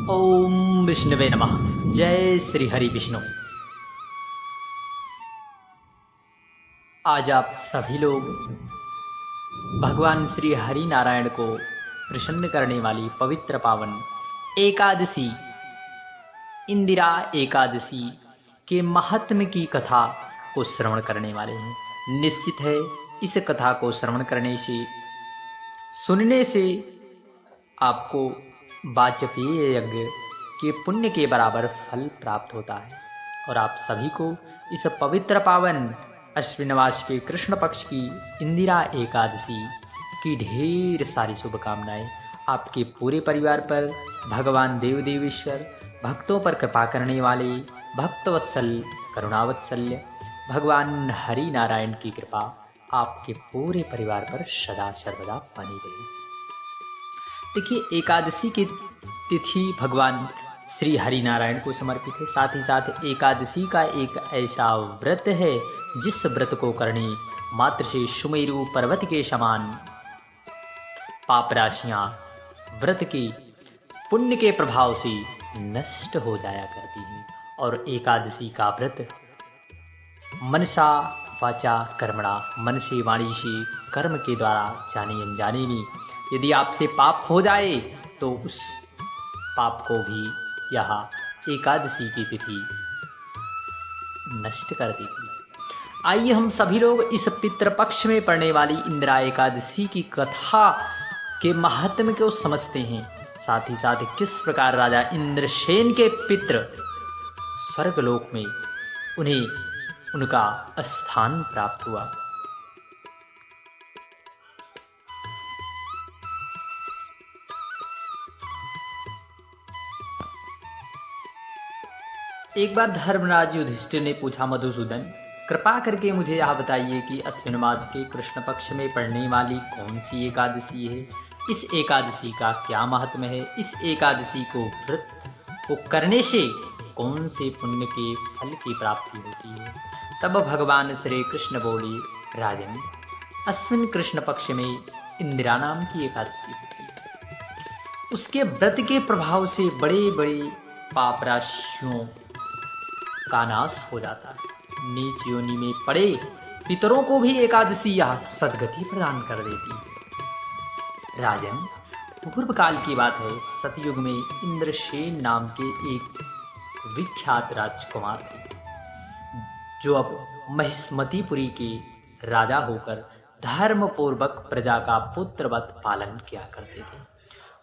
ओम विष्णुवे नमः। जय श्री हरि विष्णु। आज आप सभी लोग भगवान श्री हरि नारायण को प्रसन्न करने वाली पवित्र पावन एकादशी इंदिरा एकादशी के महात्म्य की कथा को श्रवण करने वाले हैं। निश्चित है इस कथा को श्रवण करने से, सुनने से आपको वाजपेय यज्ञ के पुण्य के बराबर फल प्राप्त होता है और आप सभी को इस पवित्र पावन अश्विन मास के कृष्ण पक्ष की इंदिरा एकादशी की ढेर सारी शुभकामनाएं आपके पूरे परिवार पर। भगवान देव देवेश्वर भक्तों पर कृपा करने वाले भक्तवत्सल करुणावत्सल्य भगवान हरि नारायण की कृपा आपके पूरे परिवार पर सदा सर्वदा बनी रहे। देखिए, एकादशी की तिथि भगवान श्री हरि नारायण को समर्पित है। साथ ही साथ एकादशी का एक ऐसा व्रत है जिस व्रत को करने मात्र से सुमेरु पर्वत के समान पाप राशियां व्रत के पुण्य के प्रभाव से नष्ट हो जाया करती हैं। और एकादशी का व्रत मनसा वाचा कर्मणा, मन से वाणी से कर्म के द्वारा जाने अनजाने में यदि आपसे पाप हो जाए तो उस पाप को भी यह एकादशी की तिथि नष्ट कर देती है। आइए हम सभी लोग इस पितृपक्ष में पड़ने वाली इंदिरा एकादशी की कथा के महात्म्य को समझते हैं। साथ ही साथ किस प्रकार राजा इंद्रसेन के पितृ स्वर्गलोक में उन्हें उनका स्थान प्राप्त हुआ। एक बार धर्मराज युधिष्ठिर ने पूछा, मधुसूदन, कृपा करके मुझे यह बताइए कि अश्विन मास के कृष्ण पक्ष में पड़ने वाली कौन सी एकादशी है? इस एकादशी का क्या महात्म्य है? इस एकादशी को व्रत को करने से कौन से पुण्य के फल की प्राप्ति होती है? तब भगवान श्री कृष्ण बोले, राजन, अश्विन कृष्ण पक्ष में इंदिरा नाम की एकादशी होती है। उसके व्रत के प्रभाव से बड़े बड़े पाप राशियों का नाश हो जाता है। नीच योनि में पड़े पितरों को भी एकादशी यह सद्गति प्रदान कर देती है। राजन, पूर्व काल की बात है, सतयुग में इंद्रसेन नाम के एक विख्यात राजकुमार थे जो अब महिष्मतिपुरी के राजा होकर धर्म पूर्वक प्रजा का पुत्रवत पालन किया करते थे।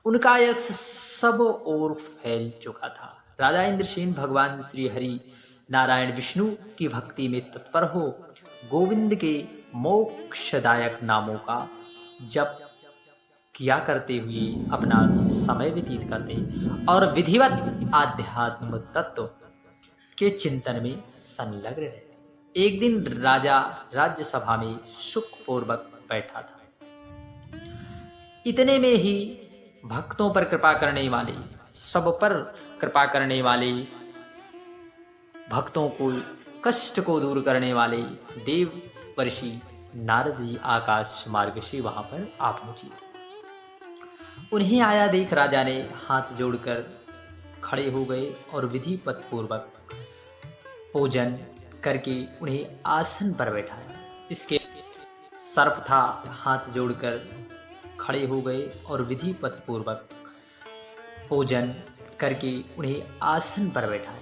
उनका यश सब ओर फैल चुका था। राजा इंद्रसेन भगवान श्री हरि नारायण विष्णु की भक्ति में तत्पर हो गोविंद के मोक्षदायक नामों का जप किया करते हुए अपना समय व्यतीत करते और विधिवत आध्यात्म तत्व के चिंतन में संलग्न रहे। एक दिन राजा राज्यसभा में सुखपूर्वक बैठा था। इतने में ही भक्तों पर कृपा करने वाले, सब पर कृपा करने वाले, भक्तों को कष्ट को दूर करने वाले देवर्षि नारद जी आकाश मार्ग से वहां पर आ पहुंचे। उन्हें आया देख राजा ने हाथ जोड़कर खड़े हो गए और विधिवत पूर्वक पूजन करके उन्हें आसन पर बैठाया। इसके सर्वथा हाथ जोड़कर खड़े हो गए और विधिवत पूर्वक पूजन करके उन्हें आसन पर बैठाया।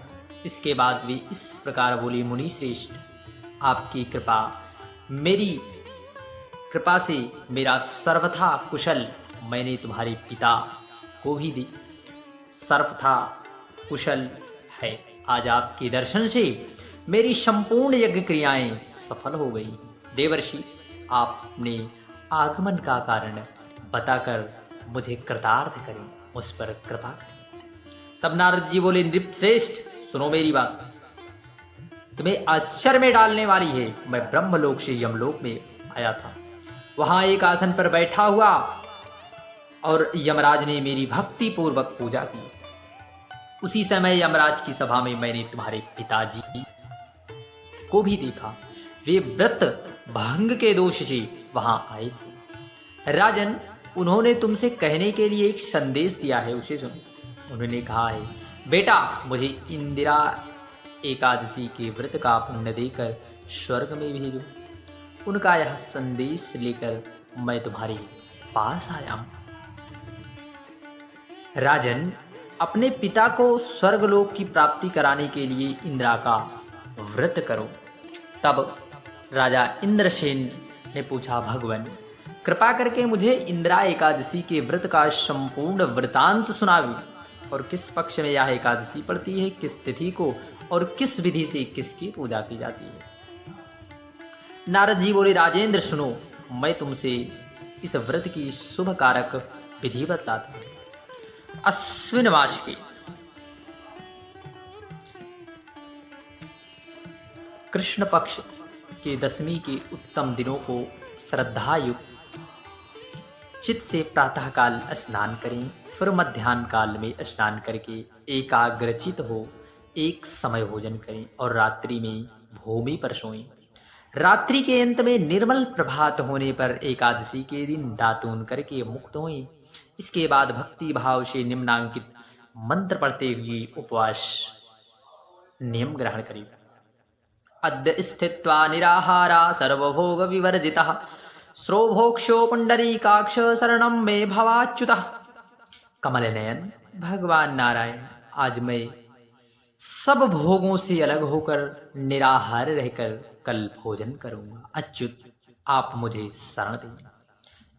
इसके बाद वे इस प्रकार बोले, मुनि श्रेष्ठ, आपकी कृपा, मेरी कृपा से मेरा सर्वथा कुशल मैंने तुम्हारे पिता को भी दी सर्वथा कुशल है। आज आपके दर्शन से मेरी संपूर्ण यज्ञ क्रियाएं सफल हो गई। देवर्षि, आपने आगमन का कारण बताकर मुझे कृतार्थ करें, उस पर कृपा करें। तब नारद जी बोले, नृपश्रेष्ठ, सुनो मेरी बात, तुम्हें आश्चर्य में डालने वाली है। मैं ब्रह्मलोक से यमलोक में आया था। वहां एक आसन पर बैठा हुआ और यमराज ने मेरी भक्ति पूर्वक पूजा की। उसी समय यमराज की सभा में मैंने तुम्हारे पिताजी को भी देखा। वे व्रत भंग के दोष से वहां आए थे। राजन, उन्होंने तुमसे कहने के लिए एक संदेश दिया है, उसे सुनो। उन्होंने कहा है, बेटा मुझे इंदिरा एकादशी के व्रत का पुण्य देकर स्वर्ग में भेजो। उनका यह संदेश लेकर मैं तुम्हारे पास आया हूं। राजन, अपने पिता को स्वर्गलोक की प्राप्ति कराने के लिए इंदिरा का व्रत करो। तब राजा इंद्रसेन ने पूछा, भगवान कृपा करके मुझे इंदिरा एकादशी के व्रत का संपूर्ण वृतांत सुनावी, और किस पक्ष में यह एकादशी पड़ती है, किस तिथि को और किस विधि से किसकी पूजा की जाती है। नारद जी बोले, राजेंद्र सुनो, मैं तुमसे इस व्रत की शुभ कारक विधि बताता हूं। अश्विन मास के कृष्ण पक्ष के दशमी के उत्तम दिनों को श्रद्धायुक्त चित्त से प्रातःकाल स्नान करें, फिर मध्याह्न काल में स्नान करके एकाग्रचित हो एक समय भोजन करें और रात्रि में भूमि पर सोएं। रात्रि के अंत में निर्मल प्रभात होने पर एकादशी के दिन दातून करके मुक्त होएं। इसके बाद भक्ति भाव से निम्नांकित मंत्र पढ़ते हुए उपवास नियम ग्रहण करें। अद्य स्थित्वा निराहारा सर्वभोग विवर्जितः श्रोभोक्षो पुंडरीकाक्ष शरणं मे भवाच्युतः। कमल नयन भगवान नारायण, आज मैं सब भोगों से अलग होकर निराहार रहकर कल भोजन करूंगा। अच्युत, आप मुझे शरण दें।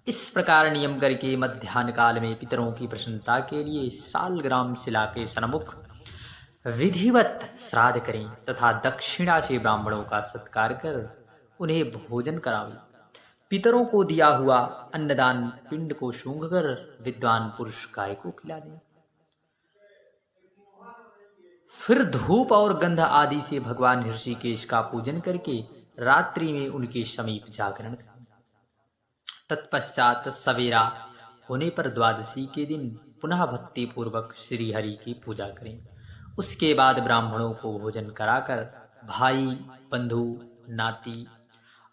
इस प्रकार नियम करके मध्याह्न काल में पितरों की प्रसन्नता के लिए शालग्राम शिला के सन्मुख विधिवत श्राद्ध करें तथा दक्षिणा से ब्राह्मणों का सत्कार कर उन्हें भोजन करावें। पितरों को दिया हुआ अन्नदान पिंड को सूंघकर विद्वान पुरुष गाय को खिला दें। फिर धूप और गंध आदि से भगवान ऋषिकेश का पूजन करके रात्रि में उनके समीप जागरण करें। तत्पश्चात सवेरा होने पर द्वादशी के दिन पुनः भक्ति पूर्वक श्री हरि की पूजा करें। उसके बाद ब्राह्मणों को भोजन कराकर भाई, बंधु, नाती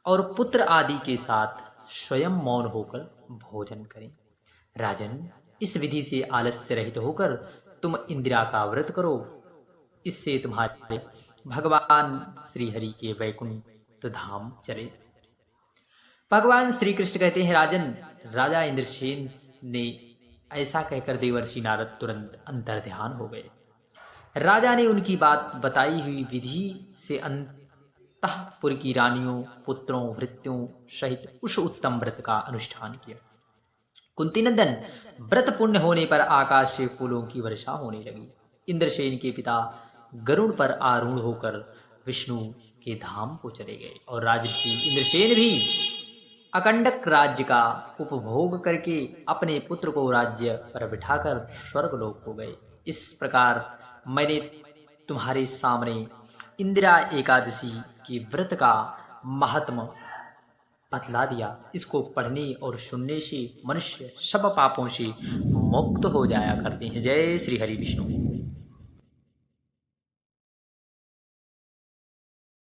और पुत्र आदि के साथ स्वयं मौन होकर भोजन करें। राजन, इस विधि से आलस्य रहित होकर तुम इंदिरा का व्रत करो। इससे तुम्हारे भगवान श्री हरि के वैकुंठ धाम चले। भगवान श्री कृष्ण कहते हैं, राजन, राजा इंद्रसेन ने ऐसा कहकर देवर्षि नारद तुरंत अंतर्ध्यान हो गए। राजा ने उनकी बात बताई हुई विधि से अंतःपुर की रानियों, पुत्रों, भृत्यों सहित उस उत्तम व्रत का अनुष्ठान किया। कुंती नंदन, व्रत पुण्य होने पर आकाश से फूलों की वर्षा होने लगी। इंद्रसेन के पिता गरुड़ पर आरूढ़ होकर विष्णु के धाम को चले गए और राजर्षि इंद्रसेन भी अकंडक राज्य का उपभोग करके अपने पुत्र को राज्य पर बिठाकर स्वर्गलोक हो गए। इस प्रकार मैंने तुम्हारे सामने इंदिरा एकादशी के व्रत का महात्म बतला दिया। इसको पढ़ने और सुनने से मनुष्य सब पापों से मुक्त हो जाया करते हैं। जय श्री हरि विष्णु।